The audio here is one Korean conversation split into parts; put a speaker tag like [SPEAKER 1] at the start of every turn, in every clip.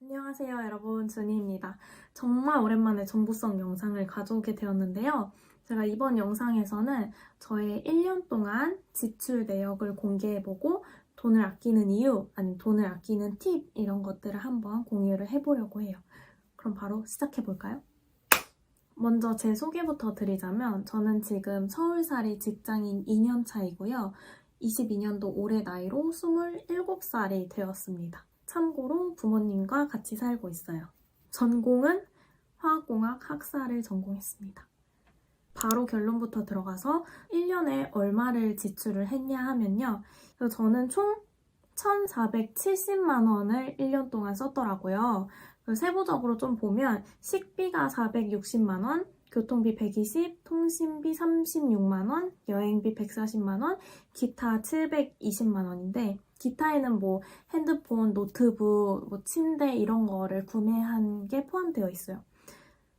[SPEAKER 1] 안녕하세요 여러분, 준희입니다. 정말 오랜만에 정보성 영상을 가져오게 되었는데요. 제가 이번 영상에서는 저의 1년 동안 지출 내역을 공개해보고 돈을 아끼는 이유, 아니면 돈을 아끼는 팁 이런 것들을 한번 공유를 해보려고 해요. 그럼 바로 시작해볼까요? 먼저 제 소개부터 드리자면 저는 지금 서울살이 직장인 2년 차이고요. 22년도 올해 나이로 27살이 되었습니다. 참고로 부모님과 같이 살고 있어요. 전공은 화학공학 학사를 전공했습니다. 바로 결론부터 들어가서 1년에 얼마를 지출을 했냐 하면요. 저는 총 1,470만 원을 1년 동안 썼더라고요. 세부적으로 좀 보면 식비가 460만 원, 교통비 120, 통신비 36만 원, 여행비 140만 원, 기타 720만 원인데 기타에는 뭐 핸드폰, 노트북, 뭐 침대 이런 거를 구매한 게 포함되어 있어요.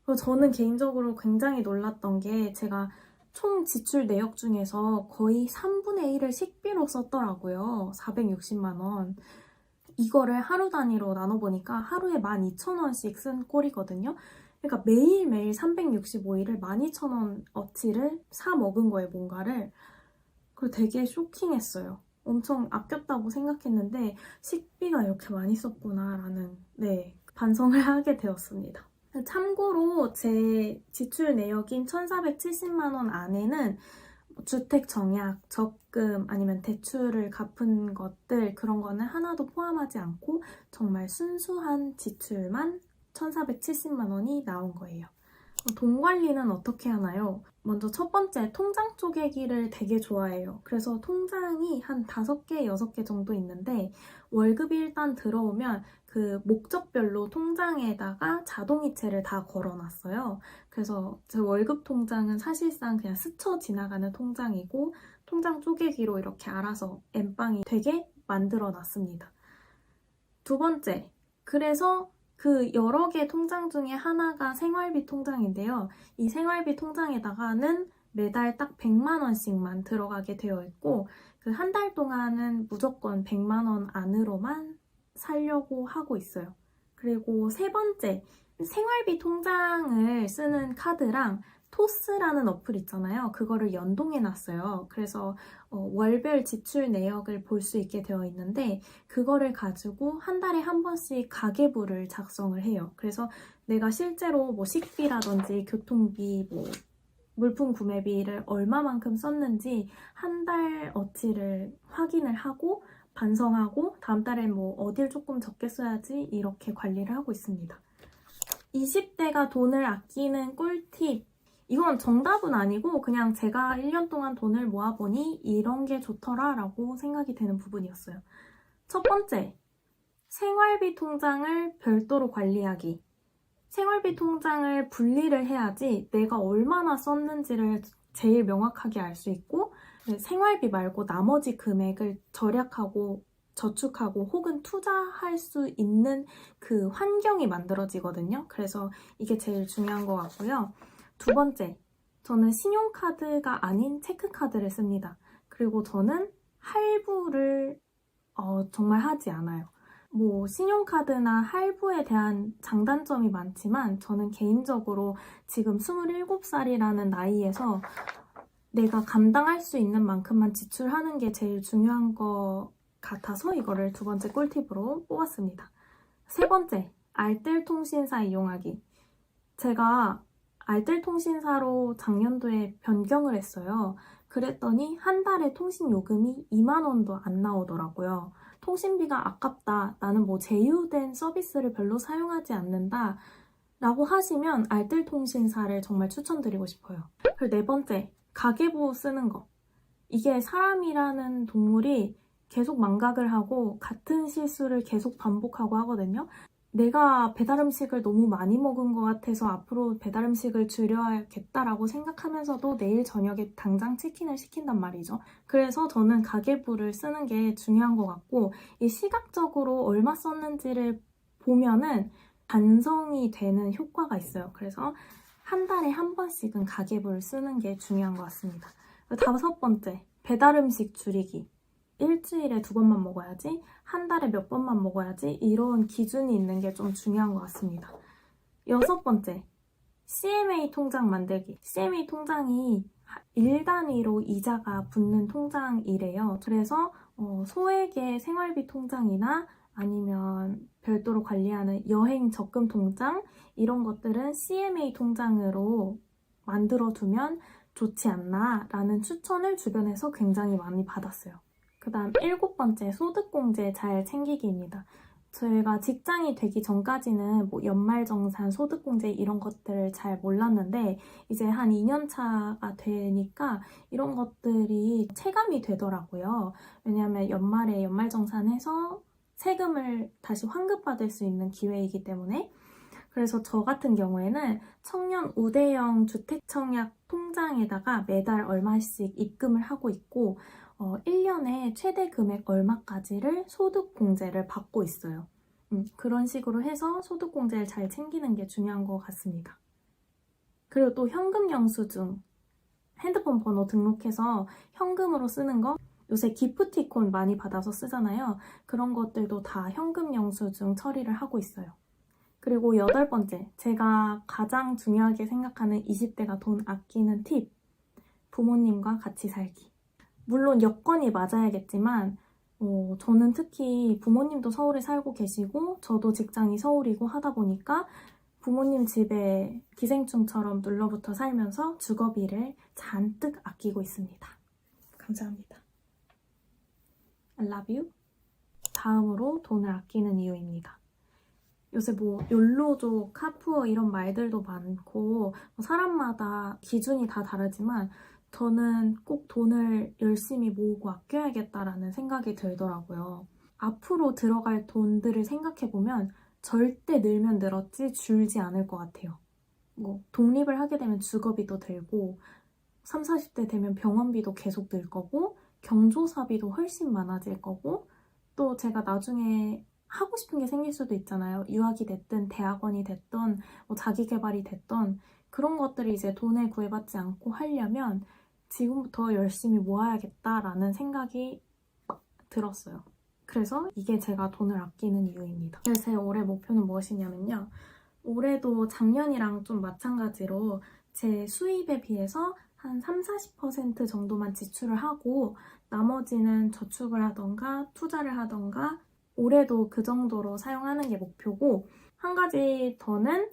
[SPEAKER 1] 그래서 저는 개인적으로 굉장히 놀랐던 게 제가 총 지출 내역 중에서 거의 3분의 1을 식비로 썼더라고요. 460만 원. 이거를 하루 단위로 나눠보니까 하루에 12,000원씩 쓴 꼴이거든요. 그러니까 매일매일 365일을 12,000원어치를 사 먹은 거예요, 뭔가를. 그리고 되게 쇼킹했어요. 엄청 아꼈다고 생각했는데 식비가 이렇게 많이 썼구나라는 반성을 하게 되었습니다. 참고로 제 지출 내역인 1,470만 원 안에는 주택 정약, 적금, 아니면 대출을 갚은 것들 그런 거는 하나도 포함하지 않고 정말 순수한 지출만 1,470만 원이 나온 거예요. 돈 관리는 어떻게 하나요? 먼저 첫 번째, 통장 쪼개기를 되게 좋아해요. 그래서 통장이 한 5개, 6개 정도 있는데 월급이 일단 들어오면 그 목적별로 통장에다가 자동이체를 다 걸어놨어요. 그래서 제 월급 통장은 사실상 그냥 스쳐 지나가는 통장이고 통장 쪼개기로 이렇게 알아서 엠빵이 되게 만들어놨습니다. 두 번째, 그래서 그 여러 개 통장 중에 하나가 생활비 통장인데요. 이 생활비 통장에다가는 매달 딱 100만 원씩만 들어가게 되어 있고 그 한 달 동안은 무조건 100만 원 안으로만 살려고 하고 있어요. 그리고 세 번째, 생활비 통장을 쓰는 카드랑 토스라는 어플 있잖아요. 그거를 연동해놨어요. 그래서 월별 지출 내역을 볼 수 있게 되어 있는데 그거를 가지고 한 달에 한 번씩 가계부를 작성을 해요. 그래서 내가 실제로 뭐 식비라든지 교통비, 뭐 물품 구매비를 얼마만큼 썼는지 한 달 어치를 확인을 하고 반성하고 다음 달엔 뭐 어딜 조금 적게 써야지 이렇게 관리를 하고 있습니다. 20대가 돈을 아끼는 꿀팁. 이건 정답은 아니고 그냥 제가 1년 동안 돈을 모아보니 이런 게 좋더라 라고 생각이 되는 부분이었어요. 첫 번째, 생활비 통장을 별도로 관리하기. 생활비 통장을 분리를 해야지 내가 얼마나 썼는지를 제일 명확하게 알 수 있고 생활비 말고 나머지 금액을 절약하고 저축하고 혹은 투자할 수 있는 그 환경이 만들어지거든요. 그래서 이게 제일 중요한 것 같고요. 두 번째, 저는 신용카드가 아닌 체크카드를 씁니다. 그리고 저는 할부를 정말 하지 않아요. 뭐 신용카드나 할부에 대한 장단점이 많지만 저는 개인적으로 지금 27살이라는 나이에서 내가 감당할 수 있는 만큼만 지출하는 게 제일 중요한 것 같아서 이거를 두 번째 꿀팁으로 뽑았습니다. 세 번째, 알뜰통신사 이용하기. 제가 알뜰통신사로 작년도에 변경을 했어요. 그랬더니 한 달에 통신 요금이 2만 원도 안 나오더라고요. 통신비가 아깝다. 나는 뭐 제휴된 서비스를 별로 사용하지 않는다. 라고 하시면 알뜰통신사를 정말 추천드리고 싶어요. 그리고 네 번째, 가계부 쓰는 거. 이게 사람이라는 동물이 계속 망각을 하고 같은 실수를 계속 반복하고 하거든요. 내가 배달음식을 너무 많이 먹은 것 같아서 앞으로 배달음식을 줄여야겠다라고 생각하면서도 내일 저녁에 당장 치킨을 시킨단 말이죠. 그래서 저는 가계부를 쓰는 게 중요한 것 같고 이 시각적으로 얼마 썼는지를 보면은 반성이 되는 효과가 있어요. 그래서 한 달에 한 번씩은 가계부를 쓰는 게 중요한 것 같습니다. 다섯 번째, 배달음식 줄이기. 일주일에 2번만 먹어야지, 한 달에 몇 번만 먹어야지, 이런 기준이 있는 게 좀 중요한 것 같습니다. 6번째, CMA 통장 만들기. CMA 통장이 일 단위로 이자가 붙는 통장이래요. 그래서 소액의 생활비 통장이나 아니면 별도로 관리하는 여행 적금 통장, 이런 것들은 CMA 통장으로 만들어두면 좋지 않나 라는 추천을 주변에서 굉장히 많이 받았어요. 그 다음 7번째, 소득공제 잘 챙기기입니다. 저희가 직장이 되기 전까지는 뭐 연말정산, 소득공제 이런 것들을 잘 몰랐는데 이제 한 2년 차가 되니까 이런 것들이 체감이 되더라고요. 왜냐하면 연말에 연말정산해서 세금을 다시 환급받을 수 있는 기회이기 때문에. 그래서 저 같은 경우에는 청년 우대형 주택청약 통장에다가 매달 얼마씩 입금을 하고 있고 1년에 최대 금액 얼마까지를 소득공제를 받고 있어요. 그런 식으로 해서 소득공제를 잘 챙기는 게 중요한 것 같습니다. 그리고 또 현금 영수증, 핸드폰 번호 등록해서 현금으로 쓰는 거, 요새 기프티콘 많이 받아서 쓰잖아요. 그런 것들도 다 현금 영수증 처리를 하고 있어요. 그리고 8번째, 제가 가장 중요하게 생각하는 20대가 돈 아끼는 팁, 부모님과 같이 살기. 물론 여건이 맞아야겠지만 저는 특히 부모님도 서울에 살고 계시고 저도 직장이 서울이고 하다 보니까 부모님 집에 기생충처럼 눌러붙어 살면서 주거비를 잔뜩 아끼고 있습니다. 감사합니다. I love you. 다음으로 돈을 아끼는 이유입니다. 요새 뭐 욜로족, 카푸어 이런 말들도 많고 사람마다 기준이 다 다르지만 저는 꼭 돈을 열심히 모으고 아껴야겠다라는 생각이 들더라고요. 앞으로 들어갈 돈들을 생각해보면 절대 늘면 늘었지 줄지 않을 것 같아요. 뭐 독립을 하게 되면 주거비도 들고 30, 40대 되면 병원비도 계속 늘 거고 경조사비도 훨씬 많아질 거고 또 제가 나중에 하고 싶은 게 생길 수도 있잖아요. 유학이 됐든 대학원이 됐든 뭐 자기개발이 됐든 그런 것들이 이제 돈을 구애받지 않고 하려면 지금부터 열심히 모아야겠다라는 생각이 들었어요. 그래서 이게 제가 돈을 아끼는 이유입니다. 그래서 제 올해 목표는 무엇이냐면요. 올해도 작년이랑 좀 마찬가지로 제 수입에 비해서 한 30-40% 정도만 지출을 하고 나머지는 저축을 하던가 투자를 하던가 올해도 그 정도로 사용하는 게 목표고 한 가지 더는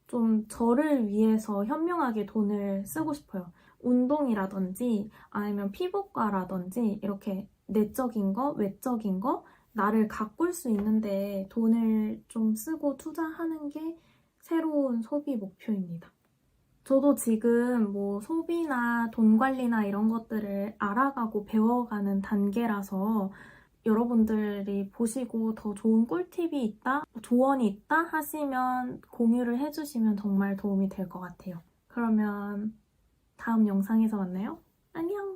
[SPEAKER 1] 좀 저를 위해서 현명하게 돈을 쓰고 싶어요. 운동이라든지 아니면 피부과라든지 이렇게 내적인 거, 외적인 거 나를 가꿀 수 있는데 돈을 좀 쓰고 투자하는 게 새로운 소비 목표입니다. 저도 지금 뭐 소비나 돈 관리나 이런 것들을 알아가고 배워가는 단계라서 여러분들이 보시고 더 좋은 꿀팁이 있다, 조언이 있다 하시면 공유를 해주시면 정말 도움이 될 것 같아요. 그러면 다음 영상에서 만나요. 안녕!